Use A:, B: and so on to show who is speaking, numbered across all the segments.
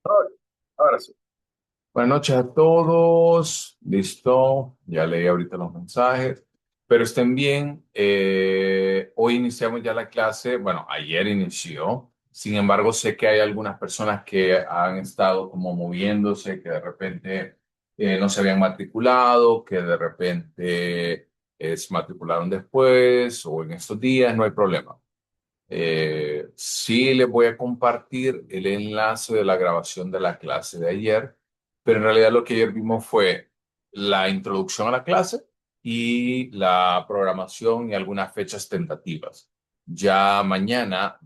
A: Ahora ahora sí. Buenas noches a todos. Listo. Ya leí ahorita los mensajes. Pero estén bien. Hoy iniciamos ya la clase. Bueno, ayer inició. Sin embargo, sé que hay algunas personas que han estado como moviéndose, que de repente no se habían matriculado, que de repente se matricularon después o en estos días. No hay problema. Sí, les voy a compartir el enlace de la grabación de la clase de ayer, pero en realidad lo que ayer vimos fue la introducción a la clase y la programación y algunas fechas tentativas. Mañana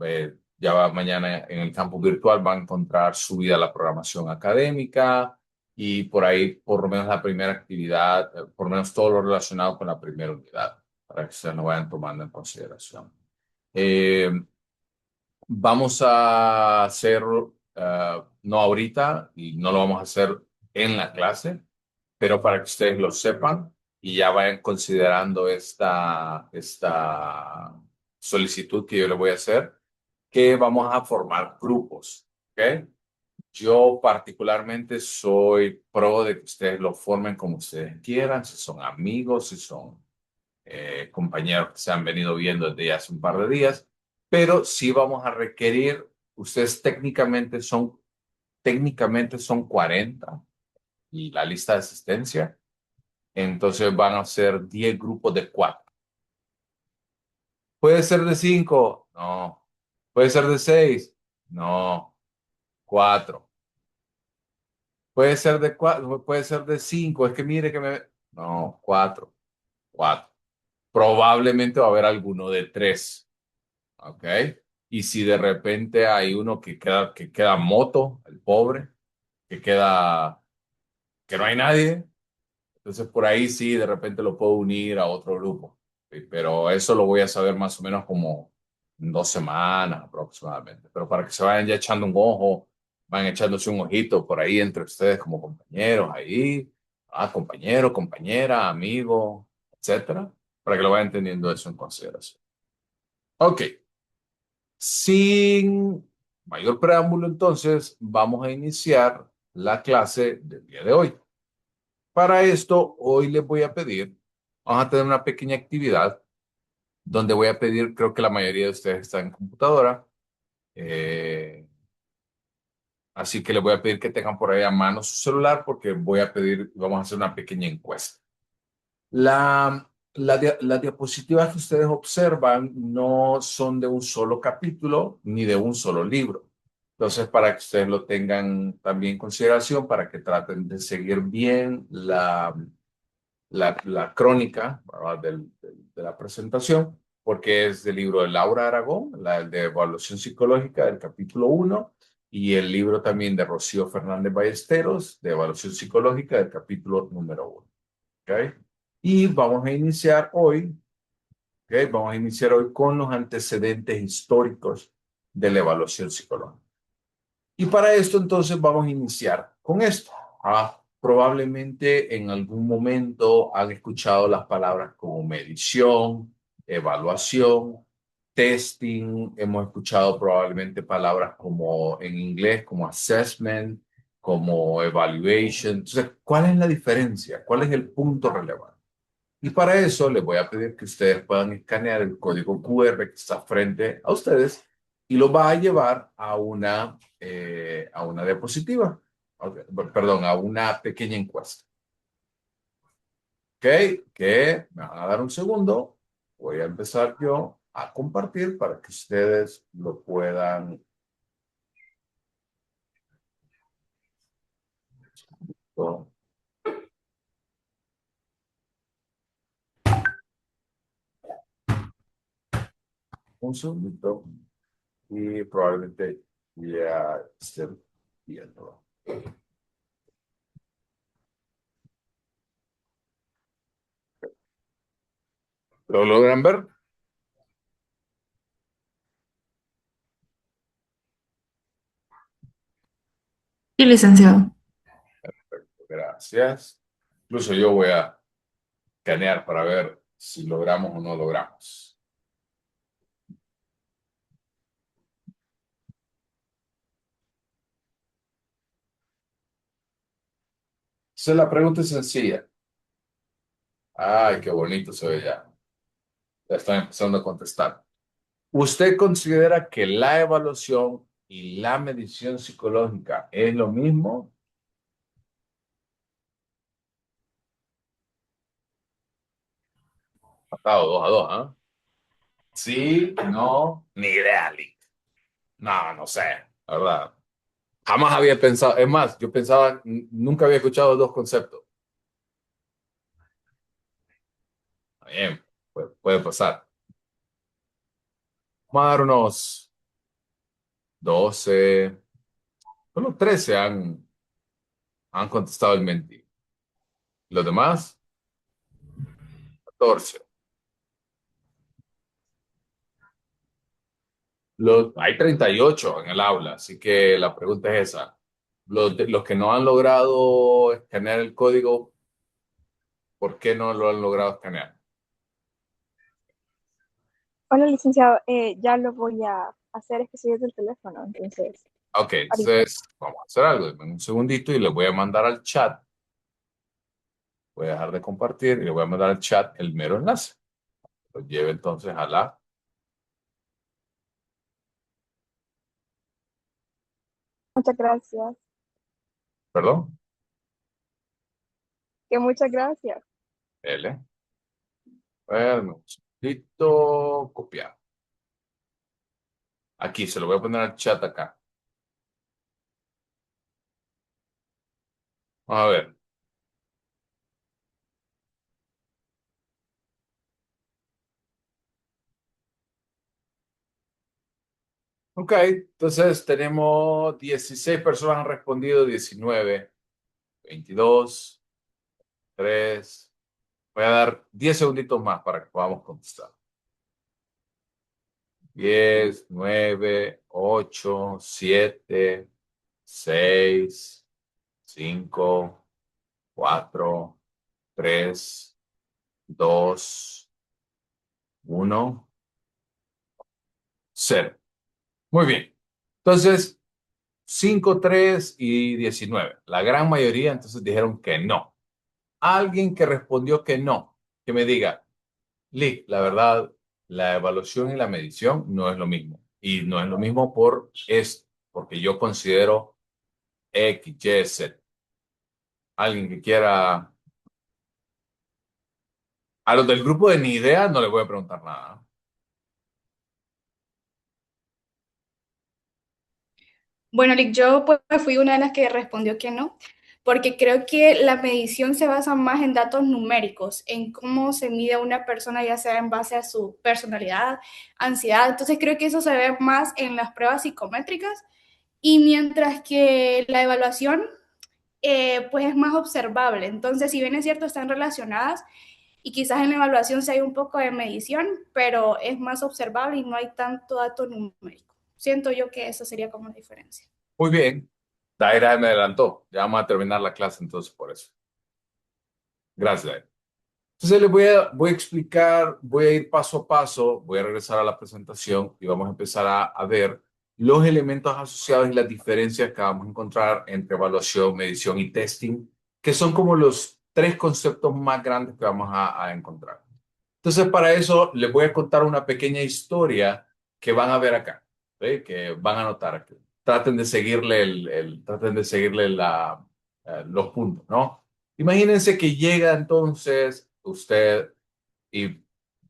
A: en el campus virtual van a encontrar subida la programación académica y por ahí por lo menos la primera actividad, por lo menos todo lo relacionado con la primera unidad, para que ustedes lo vayan tomando en consideración. Eh, Vamos a hacer, no ahorita y no lo vamos a hacer en la clase, pero para que ustedes lo sepan y ya vayan considerando esta solicitud que yo les voy a hacer, que vamos a formar grupos, ¿ok? Yo particularmente soy pro de que ustedes lo formen como ustedes quieran, si son amigos, si son compañeros que se han venido viendo desde hace un par de días, pero sí vamos a requerir, ustedes técnicamente son 40 y la lista de asistencia, entonces van a ser 10 grupos de 4. ¿Puede ser de 5? No. ¿Puede ser de 6? No. 4. ¿Puede ser de 4? ¿Puede ser de 5? Es que mire que me... No, 4. 4. Probablemente va a haber alguno de 3. ¿Ok? Y si de repente hay uno que queda moto, el pobre, que no hay nadie, entonces por ahí sí, de repente lo puedo unir a otro grupo. ¿Sí? Pero eso lo voy a saber más o menos como en 2 semanas aproximadamente. Pero para que se vayan ya echando un ojo, vayan echándose un ojito por ahí entre ustedes como compañeros ahí, compañero, compañera, amigo, etcétera, para que lo vayan teniendo eso en consideración. Ok. Sin mayor preámbulo, entonces, vamos a iniciar la clase del día de hoy. Para esto, hoy les voy a pedir, vamos a tener una pequeña actividad donde voy a pedir, creo que la mayoría de ustedes están en computadora, eh, así que les voy a pedir que tengan por ahí a mano su celular porque voy a pedir, vamos a hacer una pequeña encuesta. Las diapositivas que ustedes observan no son de un solo capítulo ni de un solo libro. Entonces, para que ustedes lo tengan también en consideración, para que traten de seguir bien la crónica, ¿verdad? De la presentación, porque es del libro de Laura Aragón, la de Evaluación Psicológica del capítulo 1, y el libro también de Rocío Fernández Ballesteros, de Evaluación Psicológica del capítulo número 1. ¿Ok? Y vamos a iniciar hoy con los antecedentes históricos de la evaluación psicológica. Y para esto entonces vamos a iniciar con esto. Probablemente en algún momento han escuchado las palabras como medición, evaluación, testing. Hemos escuchado probablemente palabras como en inglés como assessment, como evaluation. Entonces, ¿cuál es la diferencia? ¿Cuál es el punto relevante? Y para eso les voy a pedir que ustedes puedan escanear el código QR que está frente a ustedes y lo va a llevar a una diapositiva, perdón, a una pequeña encuesta. ¿Ok? Que me van a dar un segundo. Voy a empezar yo a compartir para que ustedes lo puedan. Oh, un segundito y probablemente ya estén viendo. ¿Lo logran ver?
B: Sí, licenciado.
A: Gracias. Incluso yo voy a escanear para ver si logramos o no logramos. Entonces la pregunta es sencilla. Ay, qué bonito se ve ya. Ya están empezando a contestar. ¿Usted considera que la evaluación y la medición psicológica es lo mismo? Pasado 2-2, ¿ah? Sí, no, ni idea, Lick. No, no sé, la verdad. Jamás había pensado, es más, yo pensaba, nunca había escuchado dos conceptos. Bien, puede pasar. Vamos a dar unos 12, solo 13 han contestado el mentí. Los demás, 14. Hay 38 en el aula, así que la pregunta es esa. Los que no han logrado escanear el código, ¿por qué no lo han logrado escanear?
C: Hola, licenciado, ya lo voy a hacer, es que soy desde el teléfono, entonces,
A: Ok,
C: ahorita.
A: entonces vamos a hacer algo. Denme un segundito y le voy a mandar al chat. Voy a dejar de compartir y le voy a mandar al chat el mero enlace. Lo lleve entonces a la...
C: Muchas gracias,
A: Perdón,
C: que muchas gracias.
A: L. Denme un segundito, copiar. Aquí, se lo voy a poner al chat acá. Vamos a ver. Ok, entonces tenemos 16 personas han respondido, 19, 22, 3. Voy a dar 10 segunditos más para que podamos contestar. 10, 9, 8, 7, 6, 5, 4, 3, 2, 1, 0. Muy bien. Entonces, 5, 3 y 19. La gran mayoría entonces dijeron que no. Alguien que respondió que no, que me diga, Lee, la verdad, la evaluación y la medición no es lo mismo. Y no es lo mismo por esto, porque yo considero X, Y, Z. Alguien que quiera... A los del grupo de ni idea no les voy a preguntar nada.
D: Bueno, Lick, yo pues fui una de las que respondió que no, porque creo que la medición se basa más en datos numéricos, en cómo se mide a una persona, ya sea en base a su personalidad, ansiedad. Entonces creo que eso se ve más en las pruebas psicométricas y mientras que la evaluación pues es más observable. Entonces, si bien es cierto, están relacionadas y quizás en la evaluación se hay un poco de medición, pero es más observable y no hay tanto dato numérico. Siento yo que esa sería como la diferencia.
A: Muy bien. Daira me adelantó. Ya vamos a terminar la clase entonces por eso. Gracias, Daira. Entonces les voy a explicar, voy a ir paso a paso, voy a regresar a la presentación y vamos a empezar a ver los elementos asociados y las diferencias que vamos a encontrar entre evaluación, medición y testing, que son como los tres conceptos más grandes que vamos a encontrar. Entonces, para eso les voy a contar una pequeña historia que van a ver acá, ¿sí? Que van a notar aquí. Traten de seguirle los puntos, ¿no? Imagínense que llega entonces usted y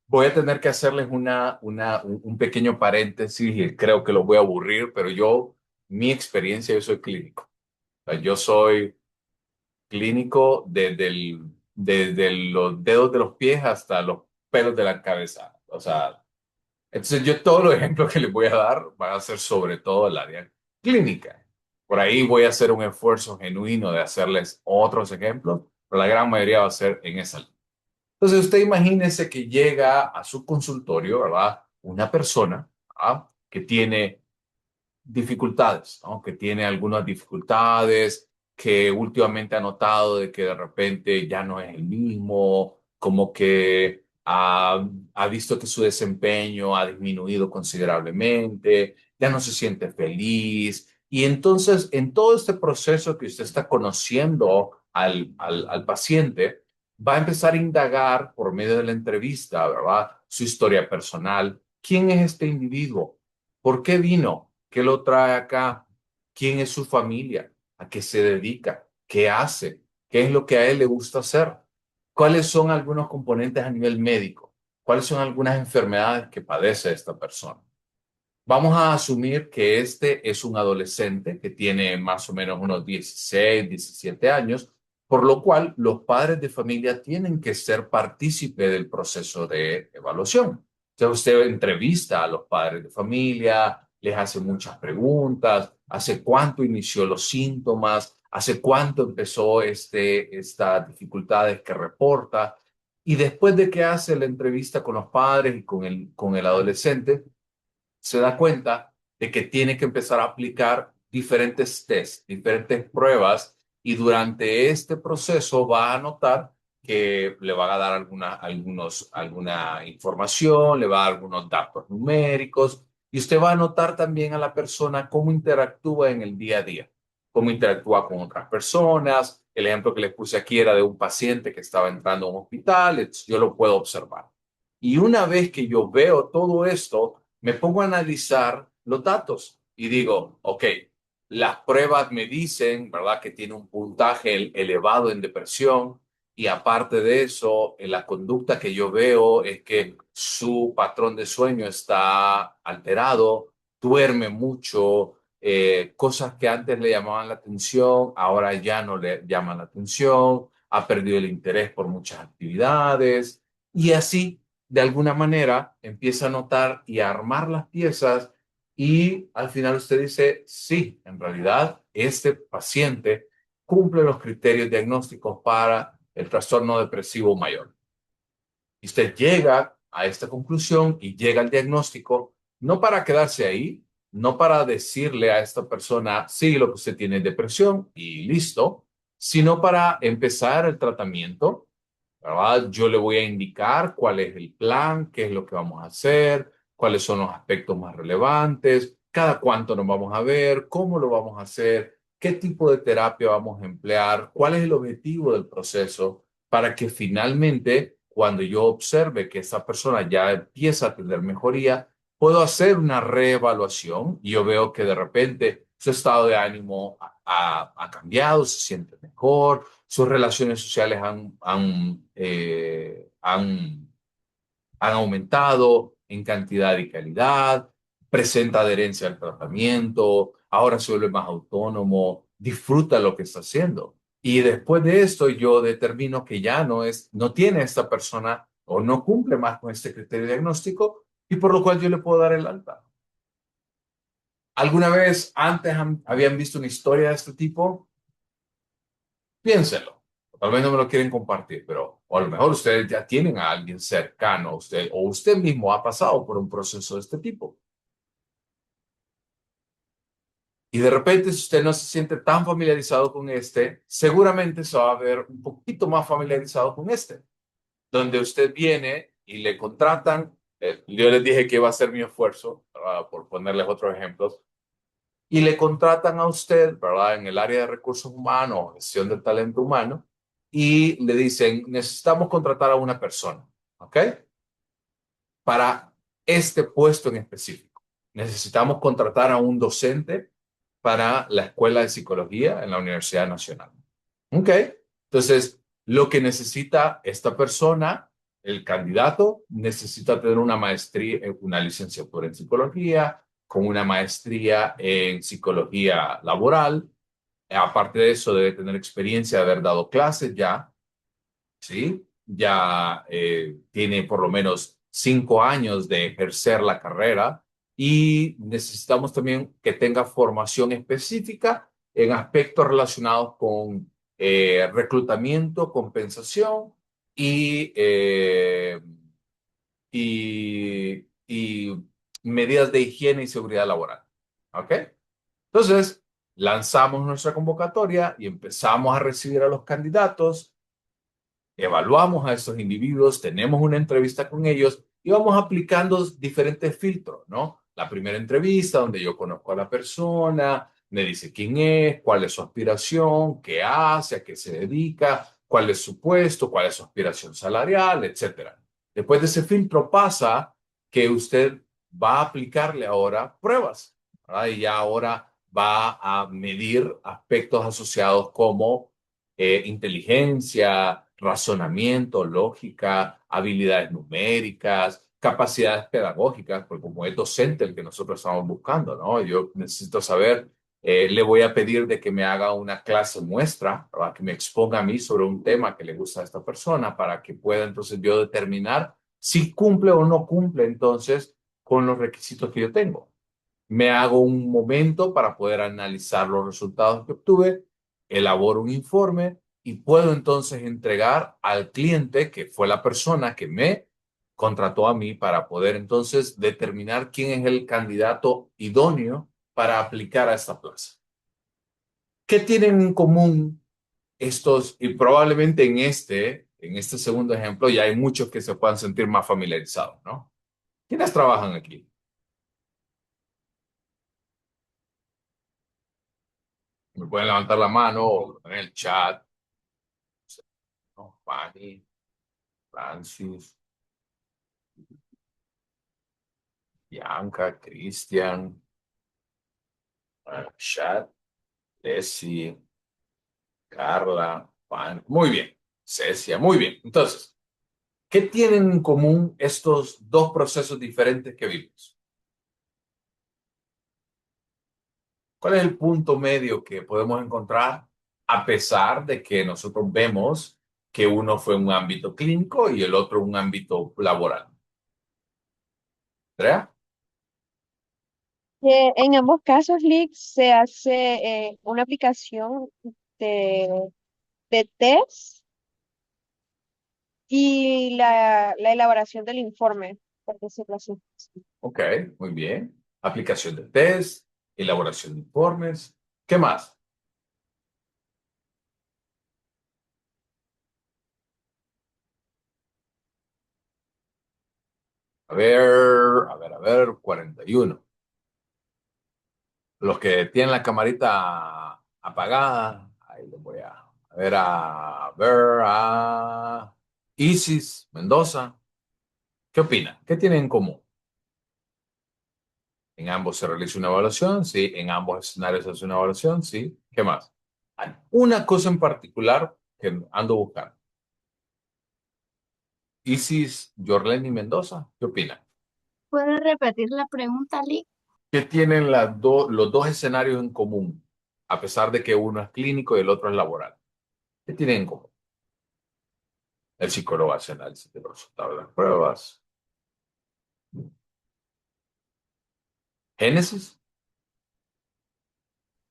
A: voy a tener que hacerles un pequeño paréntesis y creo que los voy a aburrir, pero mi experiencia, yo soy clínico. O sea, yo soy clínico desde los dedos de los pies hasta los pelos de la cabeza. O sea, entonces yo todos los ejemplos que les voy a dar van a ser sobre todo el área clínica. Por ahí voy a hacer un esfuerzo genuino de hacerles otros ejemplos, pero la gran mayoría va a ser en esa línea. Entonces usted imagínese que llega a su consultorio, ¿verdad? Una persona, ¿verdad? Que tiene dificultades, ¿no? Que tiene algunas dificultades, que últimamente ha notado de que de repente ya no es el mismo, como que ha visto que su desempeño ha disminuido considerablemente, ya no se siente feliz. Y entonces, en todo este proceso que usted está conociendo al paciente, va a empezar a indagar por medio de la entrevista, ¿verdad? Su historia personal. ¿Quién es este individuo? ¿Por qué vino? ¿Qué lo trae acá? ¿Quién es su familia? ¿A qué se dedica? ¿Qué hace? ¿Qué es lo que a él le gusta hacer? ¿Cuáles son algunos componentes a nivel médico? ¿Cuáles son algunas enfermedades que padece esta persona? Vamos a asumir que este es un adolescente que tiene más o menos unos 16, 17 años, por lo cual los padres de familia tienen que ser partícipe del proceso de evaluación. Entonces usted entrevista a los padres de familia, les hace muchas preguntas, hace cuánto inició los síntomas, hace cuánto empezó estas dificultades que reporta, y después de que hace la entrevista con los padres y con el adolescente, se da cuenta de que tiene que empezar a aplicar diferentes tests, diferentes pruebas, y durante este proceso va a notar que le va a dar alguna información, le va a dar algunos datos numéricos, y usted va a notar también a la persona cómo interactúa en el día a día, cómo interactúa con otras personas. El ejemplo que les puse aquí era de un paciente que estaba entrando a un hospital, yo lo puedo observar. Y una vez que yo veo todo esto, me pongo a analizar los datos y digo, ok, las pruebas me dicen, ¿verdad?, que tiene un puntaje elevado en depresión, y aparte de eso, en la conducta que yo veo es que su patrón de sueño está alterado, duerme mucho, cosas que antes le llamaban la atención, ahora ya no le llaman la atención, ha perdido el interés por muchas actividades, y así de alguna manera empieza a notar y a armar las piezas, y al final usted dice, sí, en realidad este paciente cumple los criterios diagnósticos para el trastorno depresivo mayor. Y usted llega a esta conclusión y llega al diagnóstico, no para quedarse ahí, no para decirle a esta persona, sí, lo que usted tiene es depresión y listo, sino para empezar el tratamiento, ¿verdad? Yo le voy a indicar cuál es el plan, qué es lo que vamos a hacer, cuáles son los aspectos más relevantes, cada cuánto nos vamos a ver, cómo lo vamos a hacer, qué tipo de terapia vamos a emplear, cuál es el objetivo del proceso, para que finalmente, cuando yo observe que esa persona ya empieza a tener mejoría, puedo hacer una reevaluación y yo veo que de repente su estado de ánimo ha cambiado, se siente mejor, sus relaciones sociales han aumentado en cantidad y calidad, presenta adherencia al tratamiento, ahora se vuelve más autónomo, disfruta lo que está haciendo. Y después de esto yo determino que ya no tiene esta persona o no cumple más con este criterio diagnóstico, y por lo cual yo le puedo dar el alta. ¿Alguna vez antes habían visto una historia de este tipo? Piénselo. Tal vez no me lo quieren compartir, pero o a lo mejor ustedes ya tienen a alguien cercano a usted, o usted mismo ha pasado por un proceso de este tipo. Y de repente, si usted no se siente tan familiarizado con este, seguramente se va a ver un poquito más familiarizado con este, donde usted viene y le contratan. Yo les dije que iba a hacer mi esfuerzo, por ponerles otros ejemplos, y le contratan a usted, ¿verdad?, en el área de recursos humanos, gestión del talento humano, y le dicen, necesitamos contratar a una persona, ¿ok? Para este puesto en específico. Necesitamos contratar a un docente para la Escuela de Psicología en la Universidad Nacional. ¿Ok? Entonces, lo que necesita esta persona, el candidato, necesita tener una maestría, una licenciatura en psicología, con una maestría en psicología laboral. Aparte de eso, debe tener experiencia de haber dado clases ya, ¿sí? Ya tiene por lo menos 5 años de ejercer la carrera, y necesitamos también que tenga formación específica en aspectos relacionados con reclutamiento, compensación y medidas de higiene y seguridad laboral. ¿Ok? Entonces, lanzamos nuestra convocatoria y empezamos a recibir a los candidatos, evaluamos a estos individuos, tenemos una entrevista con ellos y vamos aplicando diferentes filtros, ¿no? La primera entrevista donde yo conozco a la persona, me dice quién es, cuál es su aspiración, qué hace, a qué se dedica, cuál es su puesto, cuál es su aspiración salarial, etcétera. Después de ese filtro pasa que usted va a aplicarle ahora pruebas, ¿verdad? Y ya ahora va a medir aspectos asociados como inteligencia, razonamiento, lógica, habilidades numéricas, capacidades pedagógicas, porque como es docente el que nosotros estamos buscando, ¿no? Yo necesito saber, le voy a pedir de que me haga una clase muestra, ¿verdad? Que me exponga a mí sobre un tema que le gusta a esta persona para que pueda entonces yo determinar si cumple o no cumple entonces con los requisitos que yo tengo. Me hago un momento para poder analizar los resultados que obtuve, elaboro un informe y puedo entonces entregar al cliente, que fue la persona que me contrató a mí, para poder entonces determinar quién es el candidato idóneo para aplicar a esta plaza. ¿Qué tienen en común estos? Y probablemente en este segundo ejemplo ya hay muchos que se puedan sentir más familiarizados, ¿no? ¿Quiénes trabajan aquí? Me pueden levantar la mano o en el chat, ¿no? Fanny, Francis, Bianca, Cristian, chat, Leslie, Carla, Fanny. Muy bien. Cecia, muy bien. Entonces, ¿qué tienen en común estos dos procesos diferentes que vimos? ¿Cuál es el punto medio que podemos encontrar a pesar de que nosotros vemos que uno fue un ámbito clínico y el otro un ámbito laboral? ¿Andrea?
C: En ambos casos, Lick, se hace una aplicación de, de test y la elaboración del informe, por decirlo así.
A: Ok, muy bien. Aplicación de test, elaboración de informes. ¿Qué más? A ver, 41. Los que tienen la camarita apagada, ahí les voy a ver a Isis Mendoza. ¿Qué opina? ¿Qué tienen en común? En ambos se realiza una evaluación, sí. En ambos escenarios se hace una evaluación, sí. ¿Qué más? Hay una cosa en particular que ando buscando. Isis Yorleni Mendoza, ¿qué opina?
E: ¿Puede repetir la pregunta, Lee?
A: ¿Qué tienen los dos escenarios en común? A pesar de que uno es clínico y el otro es laboral. ¿Qué tienen en común? El psicólogo hace análisis de los resultados de las pruebas. Génesis.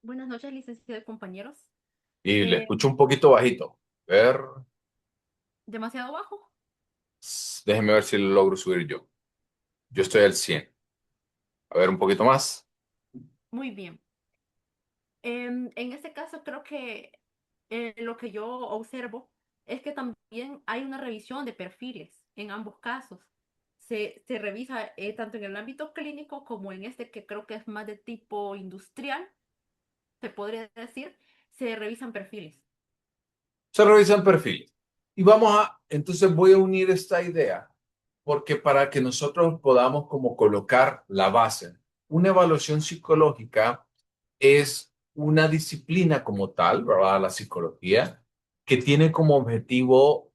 F: Buenas noches, licenciado y compañeros.
A: Y le escucho un poquito bajito. A ver,
F: ¿Demasiado bajo?
A: déjeme ver si lo logro subir yo. Yo estoy al 100. A ver, un poquito más.
F: Muy bien. En este caso, creo que lo que yo observo es que también hay una revisión de perfiles en ambos casos. Se revisa tanto en el ámbito clínico como en este que creo que es más de tipo industrial, se podría decir, se revisan perfiles.
A: Se revisan perfiles. Y entonces voy a unir esta idea, porque para que nosotros podamos como colocar la base, una evaluación psicológica es una disciplina como tal, ¿verdad? La psicología, que tiene como objetivo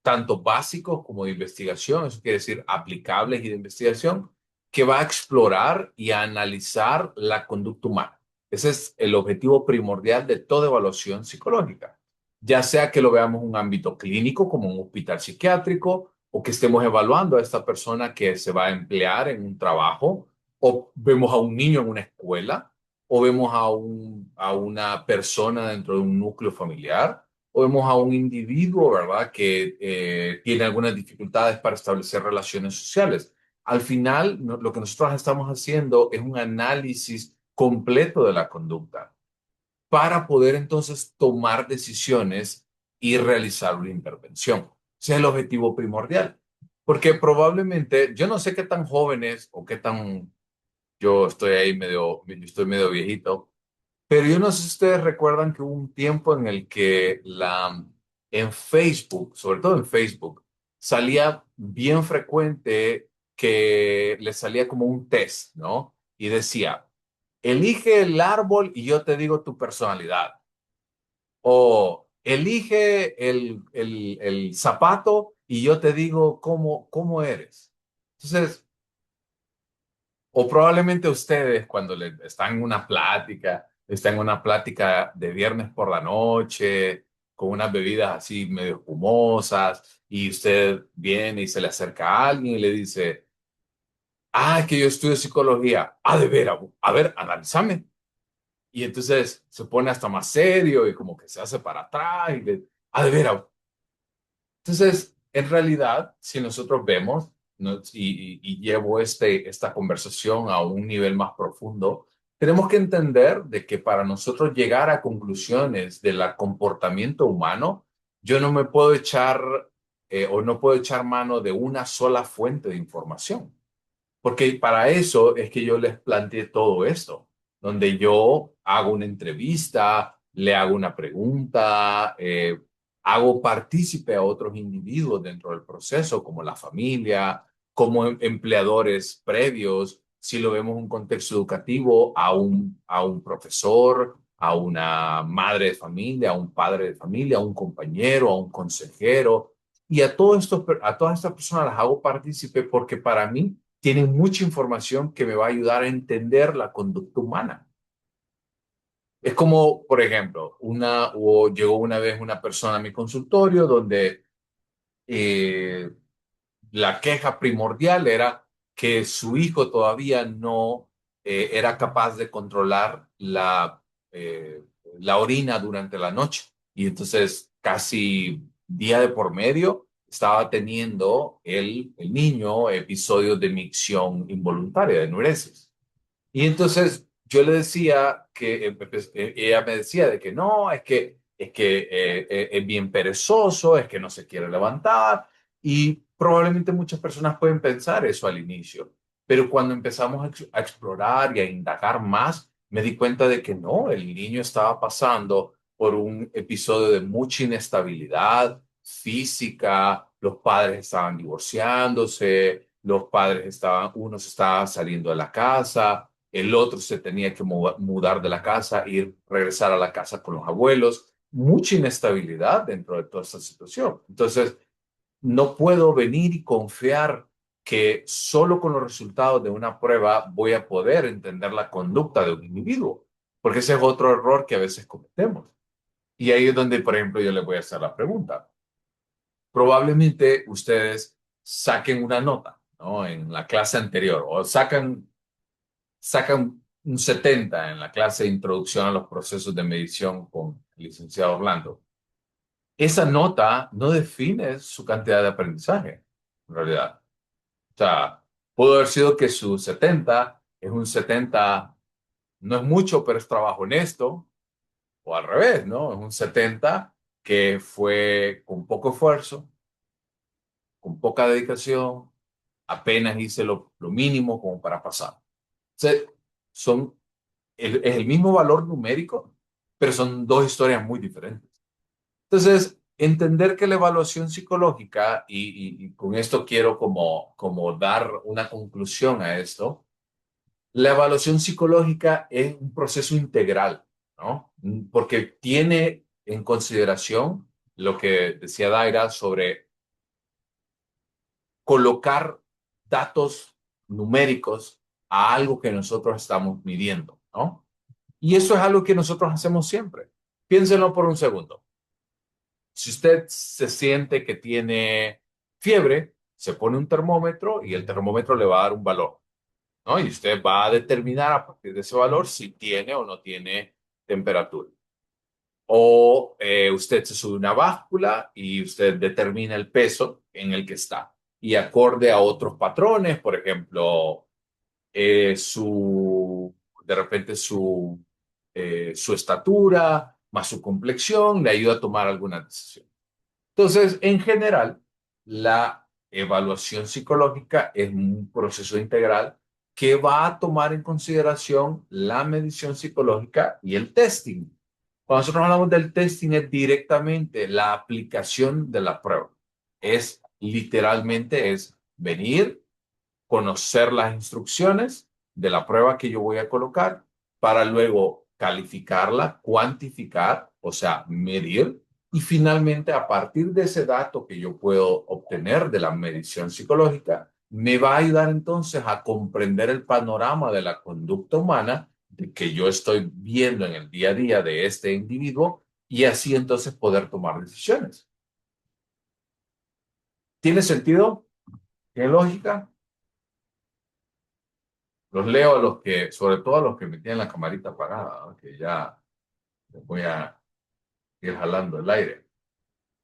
A: tanto básicos como de investigación, eso quiere decir aplicables y de investigación, que va a explorar y a analizar la conducta humana. Ese es el objetivo primordial de toda evaluación psicológica, ya sea que lo veamos en un ámbito clínico como un hospital psiquiátrico o que estemos evaluando a esta persona que se va a emplear en un trabajo, o vemos a un niño en una escuela, o vemos a una persona dentro de un núcleo familiar, o vemos a un individuo, ¿verdad?, que tiene algunas dificultades para establecer relaciones sociales. Al final, lo que nosotros estamos haciendo es un análisis completo de la conducta para poder entonces tomar decisiones y realizar una intervención. Ese es el objetivo primordial. Porque probablemente, yo no sé qué tan jóvenes o qué tan Yo estoy ahí estoy medio viejito, pero yo no sé si ustedes recuerdan que hubo un tiempo en el que en Facebook, sobre todo en Facebook, salía bien frecuente que le salía como un test, ¿no? Y decía, elige el árbol y yo te digo tu personalidad. O elige el zapato y yo te digo cómo eres. Entonces, o probablemente ustedes cuando están en una plática, están en una plática de viernes por la noche, con unas bebidas así medio espumosas, y usted viene y se le acerca a alguien y le dice, es que yo estudio psicología. De veras, a ver, analízame. Y entonces se pone hasta más serio y como que se hace para atrás y de veras. Entonces, en realidad, si nosotros vemos, ¿no? y llevo esta conversación a un nivel más profundo, tenemos que entender de que para nosotros llegar a conclusiones del comportamiento humano, yo no me puedo echar o no puedo echar mano de una sola fuente de información. Porque para eso es que yo les planteé todo esto, donde yo hago una entrevista, le hago una pregunta, hago partícipe a otros individuos dentro del proceso, como la familia, como empleadores previos, si lo vemos en un contexto educativo, a un profesor, a una madre de familia, a un padre de familia, a un compañero, a un consejero. Y a todas estas personas las hago partícipe porque para mí tienen mucha información que me va a ayudar a entender la conducta humana. Es como, por ejemplo, llegó una vez una persona a mi consultorio donde eh, la queja primordial era que su hijo todavía no era capaz de controlar la orina durante la noche. Y entonces casi día de por medio estaba teniendo el niño episodios de micción involuntaria, de enuresis. Y entonces yo le decía que, ella me decía de que no, es que es bien perezoso, es que no se quiere levantar y probablemente muchas personas pueden pensar eso al inicio, pero cuando empezamos a explorar y a indagar más, me di cuenta de que no, el niño estaba pasando por un episodio de mucha inestabilidad física, los padres estaban divorciándose, uno se estaba saliendo de la casa, el otro se tenía que mudar de la casa, regresar a la casa con los abuelos, mucha inestabilidad dentro de toda esta situación. Entonces, no puedo venir y confiar que solo con los resultados de una prueba voy a poder entender la conducta de un individuo, porque ese es otro error que a veces cometemos. Y ahí es donde, por ejemplo, yo les voy a hacer la pregunta. Probablemente ustedes saquen una nota, ¿no? En la clase anterior o sacan un 70 en la clase de introducción a los procesos de medición con el licenciado Orlando. Esa nota no define su cantidad de aprendizaje, en realidad. O sea, pudo haber sido que su 70 es un 70, no es mucho, pero es trabajo honesto, o al revés, ¿no? Es un 70 que fue con poco esfuerzo, con poca dedicación, apenas hice lo mínimo como para pasar. O sea, son es el mismo valor numérico, pero son dos historias muy diferentes. Entonces, entender que la evaluación psicológica, y con esto quiero como dar una conclusión a esto, la evaluación psicológica es un proceso integral, ¿no? Porque tiene en consideración lo que decía Daira sobre colocar datos numéricos a algo que nosotros estamos midiendo, ¿no? Y eso es algo que nosotros hacemos siempre. Piénsenlo por un segundo. Si usted se siente que tiene fiebre, se pone un termómetro y el termómetro le va a dar un valor, ¿no? Y usted va a determinar a partir de ese valor si tiene o no tiene temperatura. O usted se sube una báscula y usted determina el peso en el que está. Y acorde a otros patrones, por ejemplo, de repente su estatura más su complexión le ayuda a tomar alguna decisión. Entonces, en general, la evaluación psicológica es un proceso integral que va a tomar en consideración la medición psicológica y el testing. Cuando nosotros hablamos del testing es directamente la aplicación de la prueba. Es literalmente es venir, conocer las instrucciones de la prueba que yo voy a colocar para luego calificarla, cuantificar, o sea, medir, y finalmente a partir de ese dato que yo puedo obtener de la medición psicológica, me va a ayudar entonces a comprender el panorama de la conducta humana que yo estoy viendo en el día a día de este individuo y así entonces poder tomar decisiones. ¿Tiene sentido? ¿Tiene lógica? Los leo a los que, sobre todo a los que me tienen la camarita apagada, ¿no? Que ya les voy a ir jalando el aire,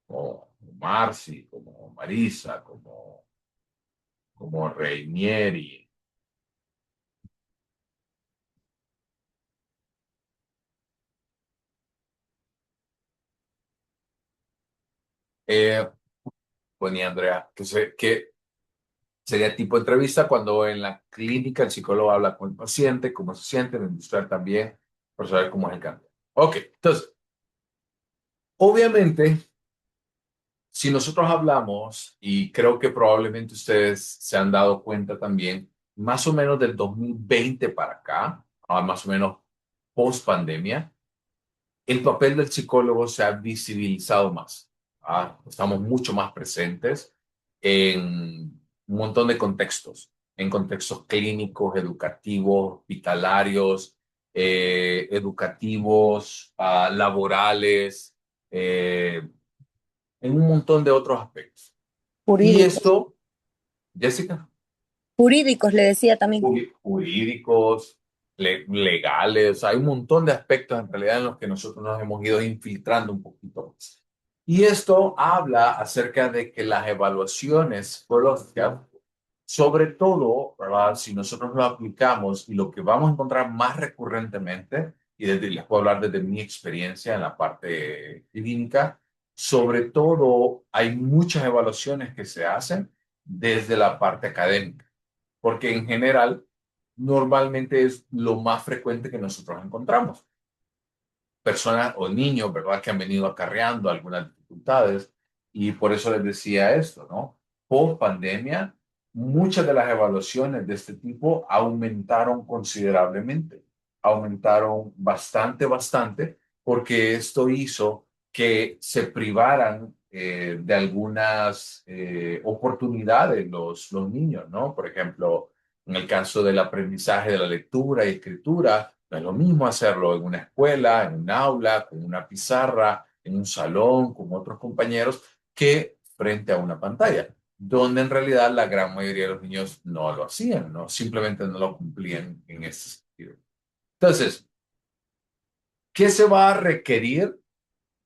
A: como Marci, como Marisa, como Reinieri. Eh, Ponía Andrea, que sería tipo entrevista cuando en la clínica el psicólogo habla con el paciente, cómo se siente, en el industrial también, para saber cómo es el cambio. Ok, entonces, obviamente, si nosotros hablamos, y creo que probablemente ustedes se han dado cuenta también, más o menos del 2020 para acá, más o menos post pandemia, el papel del psicólogo se ha visibilizado más. Estamos mucho más presentes en un montón de contextos, en contextos clínicos, educativos, hospitalarios, educativos, laborales, en un montón de otros aspectos. Y
G: Jurídicos.
A: esto, Jessica,
G: Jurídicos, le decía también.
A: jurídicos, legales, hay un montón de aspectos en realidad en los que nosotros nos hemos ido infiltrando un poquito más. Y esto habla acerca de que las evaluaciones psicológicas, sobre todo, ¿verdad? Si nosotros lo aplicamos y lo que vamos a encontrar más recurrentemente, y les puedo hablar desde mi experiencia en la parte clínica, sobre todo hay muchas evaluaciones que se hacen desde la parte académica, porque en general normalmente es lo más frecuente que nosotros encontramos. Personas o niños, ¿verdad? Que han venido acarreando algunas dificultades y por eso les decía esto, ¿no? Post pandemia, muchas de las evaluaciones de este tipo aumentaron considerablemente, aumentaron bastante, porque esto hizo que se privaran de algunas oportunidades los niños, ¿no? Por ejemplo, en el caso del aprendizaje de la lectura y escritura, no es lo mismo hacerlo en una escuela, en un aula, con una pizarra, en un salón, con otros compañeros, que frente a una pantalla, donde en realidad la gran mayoría de los niños no lo hacían, ¿no? Simplemente no lo cumplían en ese sentido. Entonces, ¿qué se va a requerir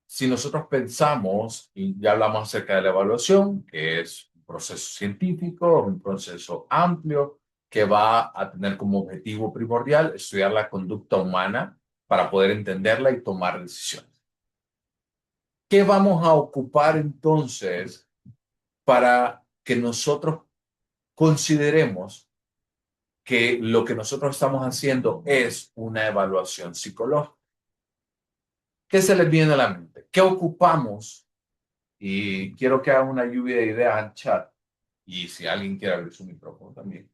A: si nosotros pensamos, y ya hablamos acerca de la evaluación, que es un proceso científico, un proceso amplio, que va a tener como objetivo primordial estudiar la conducta humana para poder entenderla y tomar decisiones? ¿Qué vamos a ocupar entonces para que nosotros consideremos que lo que nosotros estamos haciendo es una evaluación psicológica? ¿Qué se les viene a la mente? ¿Qué ocupamos? Y quiero que hagan una lluvia de ideas al chat. Y si alguien quiere abrir su micrófono también.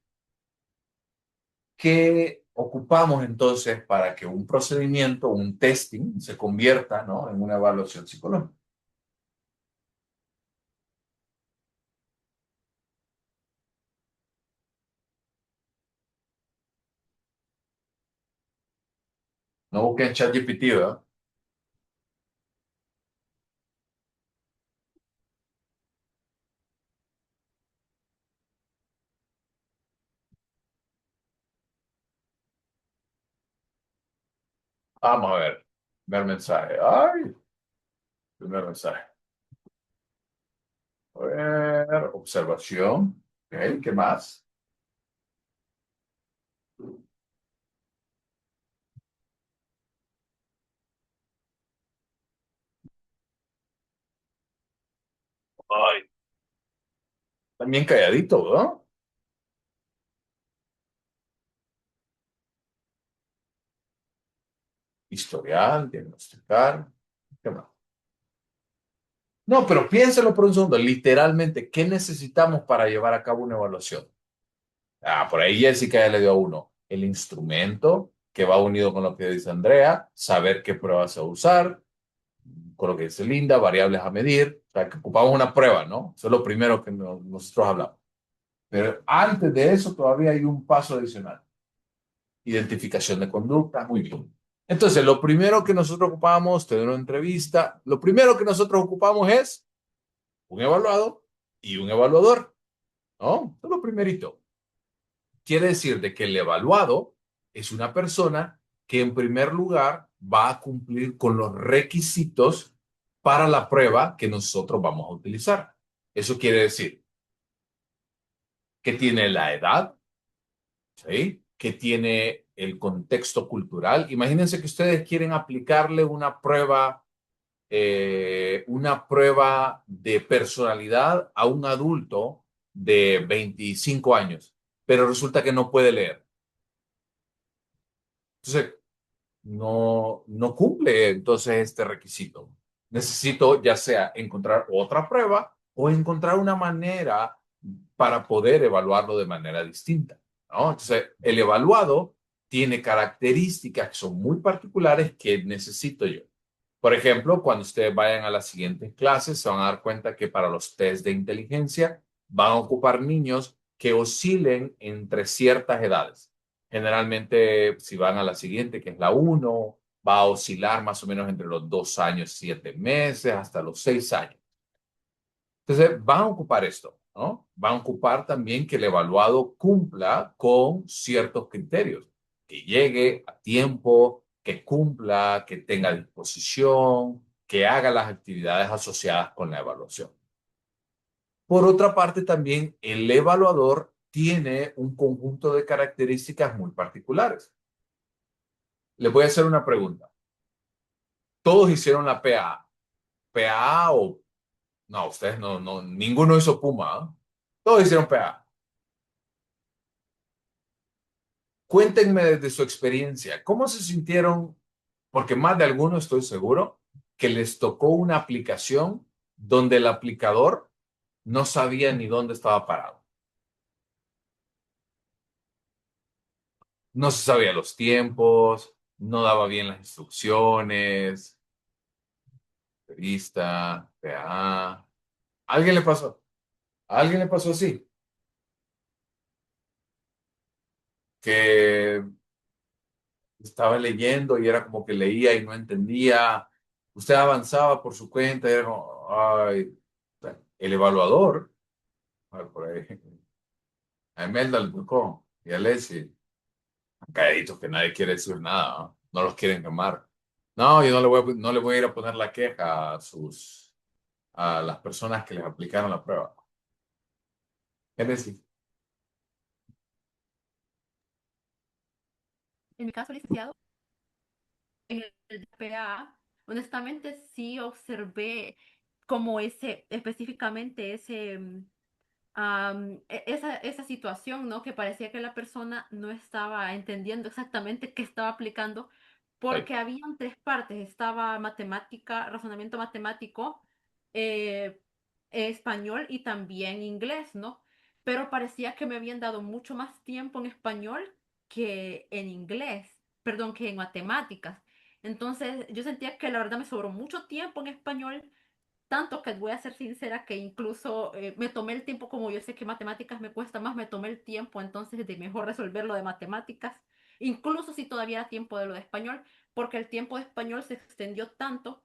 A: ¿Qué ocupamos entonces para que un procedimiento, un testing, se convierta, ¿no?, en una evaluación psicológica? No busquen ChatGPT, ¿verdad? Vamos a ver. Primer mensaje. Ay, primer mensaje. A ver, observación. Ok, ¿qué más? Ay, también calladito, ¿verdad? Historial, diagnosticar. ¿Qué más? No, pero piénselo por un segundo. Literalmente, ¿qué necesitamos para llevar a cabo una evaluación? Por ahí Jessica ya le dio a uno. El instrumento que va unido con lo que dice Andrea, saber qué pruebas a usar, con lo que dice Linda, variables a medir. O sea, que ocupamos una prueba, ¿no? Eso es lo primero que nosotros hablamos. Pero antes de eso todavía hay un paso adicional. Identificación de conducta, muy bien. Entonces, lo primero que nosotros ocupamos, tener una entrevista, lo primero que nosotros ocupamos es un evaluado y un evaluador, ¿no? Eso es lo primerito. Quiere decir de que el evaluado es una persona que en primer lugar va a cumplir con los requisitos para la prueba que nosotros vamos a utilizar. Eso quiere decir que tiene la edad, ¿sí? Que tiene el contexto cultural. Imagínense que ustedes quieren aplicarle una prueba de personalidad a un adulto de 25 años, pero resulta que no puede leer. Entonces, no cumple entonces este requisito. Necesito ya sea encontrar otra prueba o encontrar una manera para poder evaluarlo de manera distinta, ¿no? Entonces, el evaluado tiene características que son muy particulares que necesito yo. Por ejemplo, cuando ustedes vayan a las siguientes clases, se van a dar cuenta que para los test de inteligencia van a ocupar niños que oscilen entre ciertas edades. Generalmente, si van a la siguiente, que es la 1, va a oscilar más o menos entre los 2 años, 7 meses, hasta los 6 años. Entonces, van a ocupar esto, ¿no? Van a ocupar también que el evaluado cumpla con ciertos criterios, que llegue a tiempo, que cumpla, que tenga disposición, que haga las actividades asociadas con la evaluación. Por otra parte, también el evaluador tiene un conjunto de características muy particulares. Les voy a hacer una pregunta. Todos hicieron la PA. PA o... No, ustedes no, ninguno hizo Puma, ¿eh? Todos hicieron PA. Cuéntenme desde su experiencia, ¿cómo se sintieron? Porque más de algunos estoy seguro que les tocó una aplicación donde el aplicador no sabía ni dónde estaba parado. No se sabía los tiempos, no daba bien las instrucciones, revista, PA. ¿A alguien le pasó? ¿A alguien le pasó así? Que estaba leyendo y era como que leía y no entendía. Usted avanzaba por su cuenta y era como, ay, el evaluador, a ver, por ahí, a Imelda le tocó y a Leslie, calladitos que nadie quiere decir nada, ¿no? No los quieren quemar. No, yo no le voy a ir a poner la queja a las personas que les aplicaron la prueba. ¿Qué decir?
F: En mi caso, licenciado, en el PA, honestamente sí observé como específicamente esa situación, ¿no? Que parecía que la persona no estaba entendiendo exactamente qué estaba aplicando,
A: Ahí.
F: porque habían tres partes, estaba matemática, razonamiento matemático, eh, español y también inglés, ¿no? Pero parecía que me habían dado mucho más tiempo en español que en inglés, perdón, que en matemáticas. Entonces yo sentía que la verdad me sobró mucho tiempo en español, tanto que voy a ser sincera que incluso me tomé el tiempo, como yo sé que matemáticas me cuesta más, me tomé el tiempo entonces de mejor resolver lo de matemáticas, incluso si todavía era tiempo de lo de español, porque el tiempo de español se extendió tanto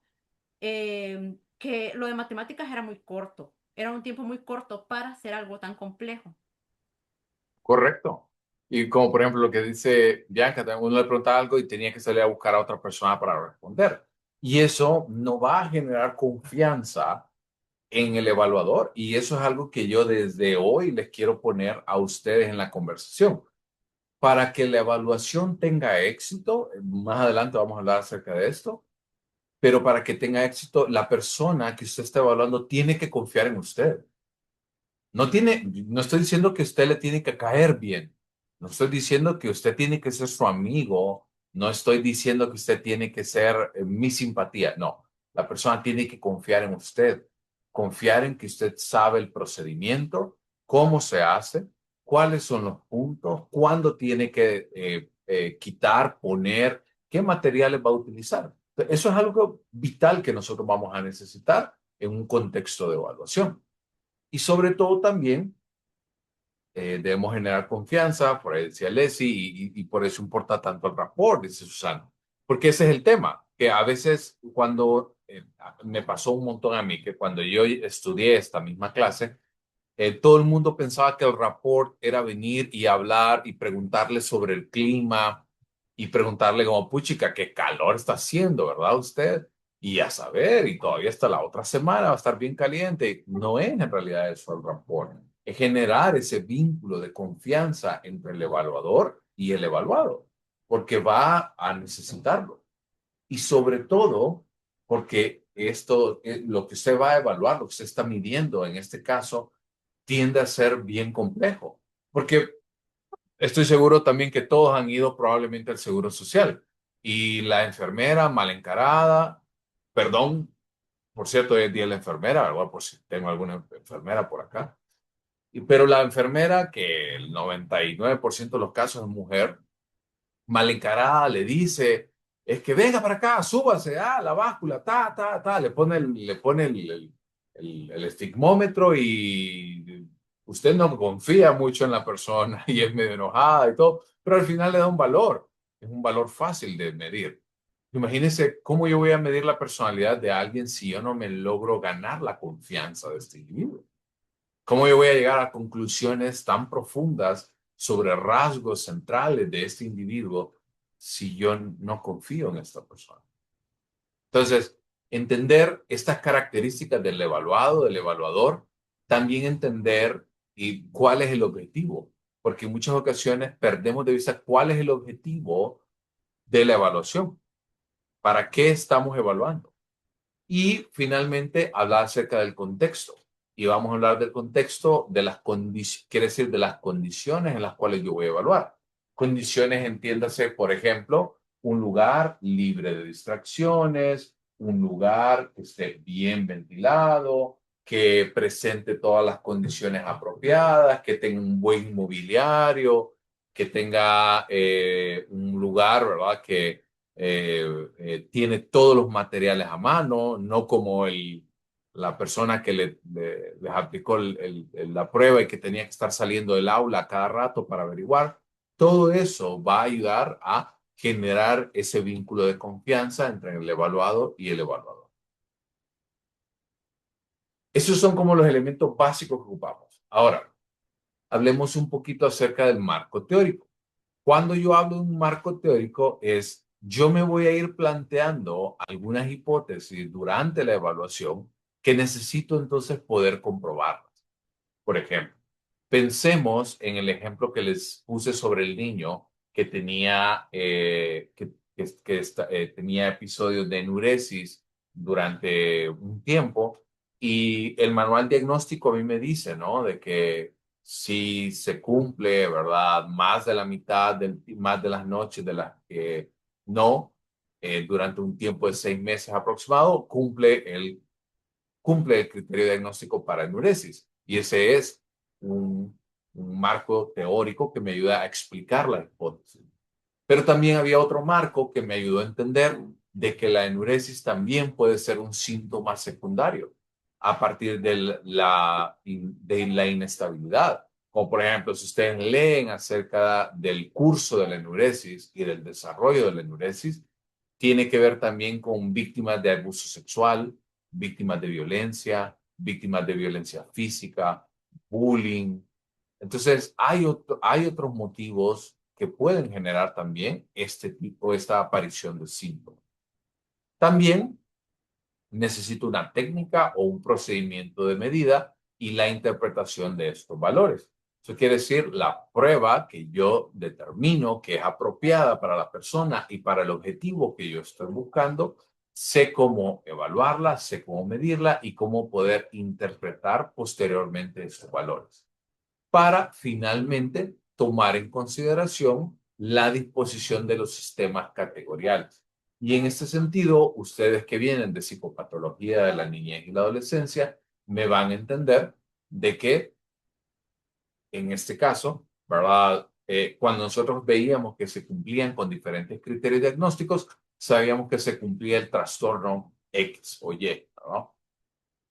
F: que lo de matemáticas era muy corto, era un tiempo muy corto para hacer algo tan complejo.
A: Correcto. Y como por ejemplo lo que dice Bianca, uno le pregunta algo y tenía que salir a buscar a otra persona para responder. Y eso no va a generar confianza en el evaluador. Y eso es algo que yo desde hoy les quiero poner a ustedes en la conversación. Para que la evaluación tenga éxito, más adelante vamos a hablar acerca de esto, pero para que tenga éxito, la persona que usted está evaluando tiene que confiar en usted. No estoy diciendo que usted le tiene que caer bien. No estoy diciendo que usted tiene que ser su amigo No estoy diciendo que usted tiene que ser mi simpatía, no. La persona tiene que confiar en usted, confiar en que usted sabe el procedimiento, cómo se hace, cuáles son los puntos, cuándo tiene que quitar, poner, qué materiales va a utilizar. Eso es algo vital que nosotros vamos a necesitar en un contexto de evaluación. Y sobre todo también debemos generar confianza, por ahí decía Leslie, y por eso importa tanto el rapport, dice Susana. Porque ese es el tema, que a veces cuando me pasó un montón a mí, que cuando yo estudié esta misma clase, todo el mundo pensaba que el rapport era venir y hablar y preguntarle sobre el clima y preguntarle como, puchica, qué calor está haciendo, ¿verdad usted? Y a saber, y todavía hasta la otra semana va a estar bien caliente. No es en realidad eso el rapport. Es generar ese vínculo de confianza entre el evaluador y el evaluado, porque va a necesitarlo. Y sobre todo, porque esto, lo que usted va a evaluar, lo que usted está midiendo en este caso, tiende a ser bien complejo, porque estoy seguro también que todos han ido probablemente al Seguro Social y la enfermera mal encarada, perdón, por cierto, hoy es día de la enfermera, ¿verdad? Por si tengo alguna enfermera por acá, pero la enfermera, que el 99% de los casos es mujer, mal encarada, le dice, es que venga para acá, súbase, la báscula, le pone el estigmómetro y usted no confía mucho en la persona y es medio enojada y todo, pero al final le da un valor, es un valor fácil de medir. Imagínense cómo yo voy a medir la personalidad de alguien si yo no me logro ganar la confianza de este individuo. ¿Cómo yo voy a llegar a conclusiones tan profundas sobre rasgos centrales de este individuo si yo no confío en esta persona? Entonces, entender estas características del evaluado, del evaluador, también entender cuál es el objetivo, porque en muchas ocasiones perdemos de vista cuál es el objetivo de la evaluación. ¿Para qué estamos evaluando? Y finalmente, hablar acerca del contexto. Y vamos a hablar del contexto de las condiciones, quiere decir de las condiciones en las cuales yo voy a evaluar. Condiciones, entiéndase, por ejemplo, un lugar libre de distracciones, un lugar que esté bien ventilado, que presente todas las condiciones apropiadas, que tenga un buen mobiliario, que tenga un lugar, ¿verdad? Que tiene todos los materiales a mano, no como la persona que les aplicó la prueba y que tenía que estar saliendo del aula a cada rato para averiguar. Todo eso va a ayudar a generar ese vínculo de confianza entre el evaluado y el evaluador. Esos son como los elementos básicos que ocupamos. Ahora, hablemos un poquito acerca del marco teórico. Cuando yo hablo de un marco teórico es, yo me voy a ir planteando algunas hipótesis durante la evaluación que necesito entonces poder comprobarlas. Por ejemplo, pensemos en el ejemplo que les puse sobre el niño que tenía, tenía episodios de enuresis durante un tiempo y el manual diagnóstico a mí me dice, ¿no? De que si se cumple, ¿verdad? Más de la mitad, más de las noches de las que no, durante un tiempo de 6 meses aproximado, cumple el criterio diagnóstico para enuresis. Y ese es un marco teórico que me ayuda a explicar la hipótesis. Pero también había otro marco que me ayudó a entender de que la enuresis también puede ser un síntoma secundario a partir de la inestabilidad. Como por ejemplo, si ustedes leen acerca del curso de la enuresis y del desarrollo de la enuresis, tiene que ver también con víctimas de abuso sexual, víctimas de violencia física, bullying. Entonces, hay otros motivos que pueden generar también esta aparición de síntomas. También necesito una técnica o un procedimiento de medida y la interpretación de estos valores. Eso quiere decir la prueba que yo determino que es apropiada para la persona y para el objetivo que yo estoy buscando. Sé cómo evaluarla, sé cómo medirla y cómo poder interpretar posteriormente estos valores para finalmente tomar en consideración la disposición de los sistemas categoriales. Y en este sentido, ustedes que vienen de psicopatología de la niñez y la adolescencia, me van a entender de que, en este caso, ¿verdad? Cuando nosotros veíamos que se cumplían con diferentes criterios diagnósticos, sabíamos que se cumplía el trastorno X o Y, ¿no?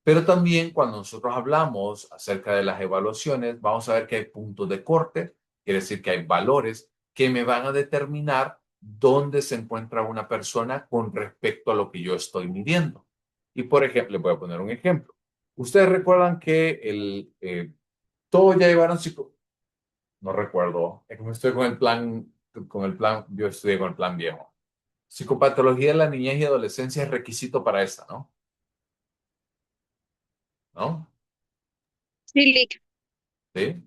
A: Pero también cuando nosotros hablamos acerca de las evaluaciones, vamos a ver que hay puntos de corte, quiere decir que hay valores que me van a determinar dónde se encuentra una persona con respecto a lo que yo estoy midiendo. Y por ejemplo, les voy a poner un ejemplo. Ustedes recuerdan que todos ya llevaron no recuerdo, es que me estoy con el plan, yo estudié con el plan viejo. Psicopatología en la niñez y adolescencia es requisito para esta, ¿no? ¿No?
C: Sí, Lick.
A: ¿Sí?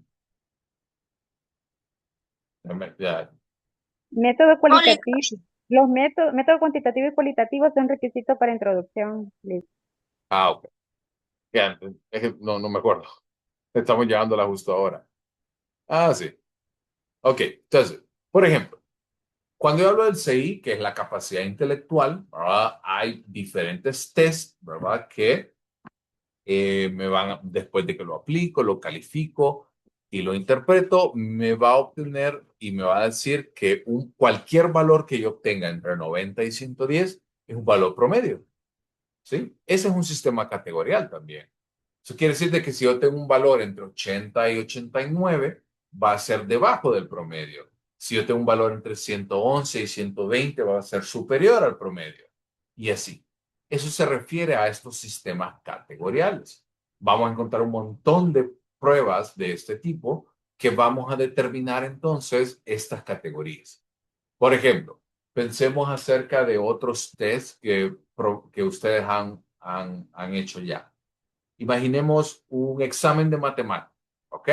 A: Ya,
H: Método
E: No, Lick.
H: cualitativo. Los métodos cuantitativo y cualitativo son requisitos para introducción. Liz.
A: ok. Ya, es que no me acuerdo. Estamos llevándola justo ahora. Sí. Ok, entonces, por ejemplo, cuando yo hablo del CI, que es la capacidad intelectual, ¿verdad? Hay diferentes tests, ¿verdad? Que después de que lo aplico, lo califico y lo interpreto, me va a obtener y me va a decir que cualquier valor que yo obtenga entre 90 y 110 es un valor promedio, ¿sí? Ese es un sistema categorial también. Eso quiere decir de que si yo tengo un valor entre 80 y 89, va a ser debajo del promedio. Si yo tengo un valor entre 111 y 120, va a ser superior al promedio. Y así. Eso se refiere a estos sistemas categoriales. Vamos a encontrar un montón de pruebas de este tipo que vamos a determinar entonces estas categorías. Por ejemplo, pensemos acerca de otros tests que ustedes han hecho ya. Imaginemos un examen de matemáticas, ¿ok?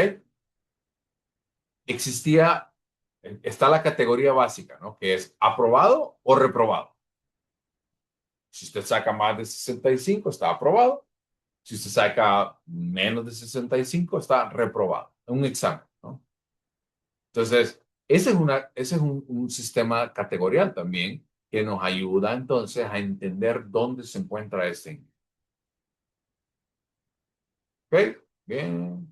A: Está la categoría básica, ¿no? Que es aprobado o reprobado. Si usted saca más de 65, está aprobado. Si usted saca menos de 65, está reprobado. Un examen, ¿no? Entonces, ese es un sistema categorial también que nos ayuda entonces a entender dónde se encuentra este. ¿Ok? Bien.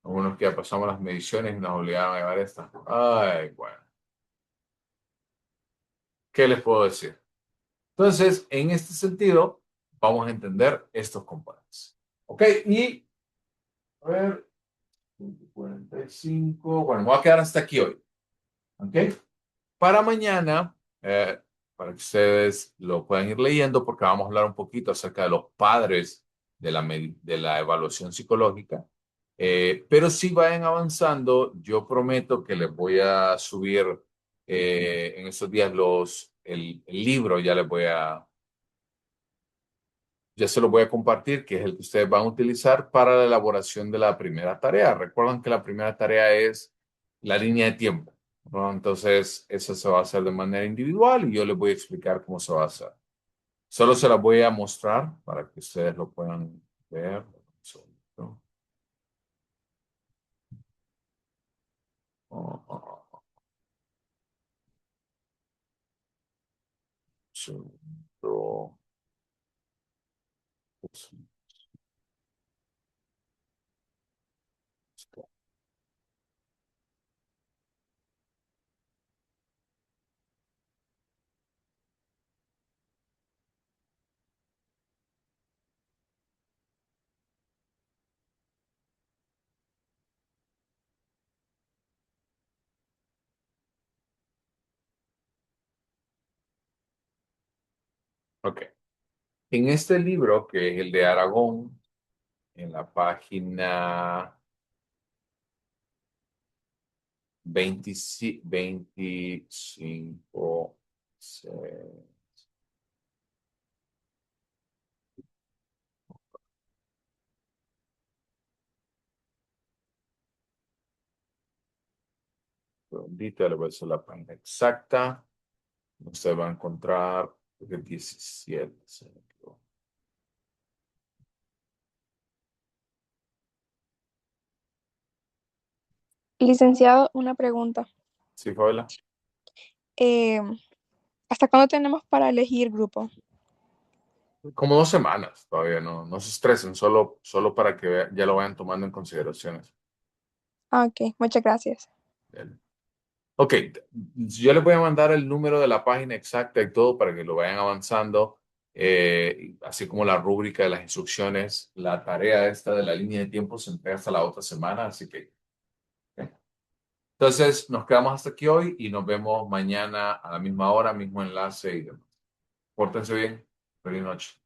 A: Algunos que ya pasamos las mediciones y nos obligaron a llevar esta. Ay, bueno. ¿Qué les puedo decir? Entonces, en este sentido, vamos a entender estos componentes. ¿Ok? Y, a ver, 45. Bueno, me voy a quedar hasta aquí hoy. ¿Ok? Para mañana, para que ustedes lo puedan ir leyendo, porque vamos a hablar un poquito acerca de los padres de la evaluación psicológica. Pero si vayan avanzando, yo prometo que les voy a subir en estos días el libro, ya se lo voy a compartir, que es el que ustedes van a utilizar para la elaboración de la primera tarea. Recuerden que la primera tarea es la línea de tiempo, ¿no? Entonces, eso se va a hacer de manera individual y yo les voy a explicar cómo se va a hacer. Solo se las voy a mostrar para que ustedes lo puedan ver. Un segundito. Oh, oh, oh. Segundo. Ok. En este libro, que es el de Aragón, en la página 25, segundito, le voy a hacer la página exacta. Usted va a encontrar el 17.
I: Licenciado, una pregunta.
A: Sí, Fabiola.
I: ¿Hasta cuándo tenemos para elegir grupo?
A: Como 2 semanas todavía, no se estresen, solo para que ya lo vayan tomando en consideraciones.
I: Ah, ok, muchas gracias.
A: Bien. Ok, yo les voy a mandar el número de la página exacta y todo para que lo vayan avanzando, así como la rúbrica de las instrucciones. La tarea esta de la línea de tiempo se entrega hasta la otra semana, así que... ok. Entonces, nos quedamos hasta aquí hoy y nos vemos mañana a la misma hora, mismo enlace y demás. Pórtense bien. Feliz noche.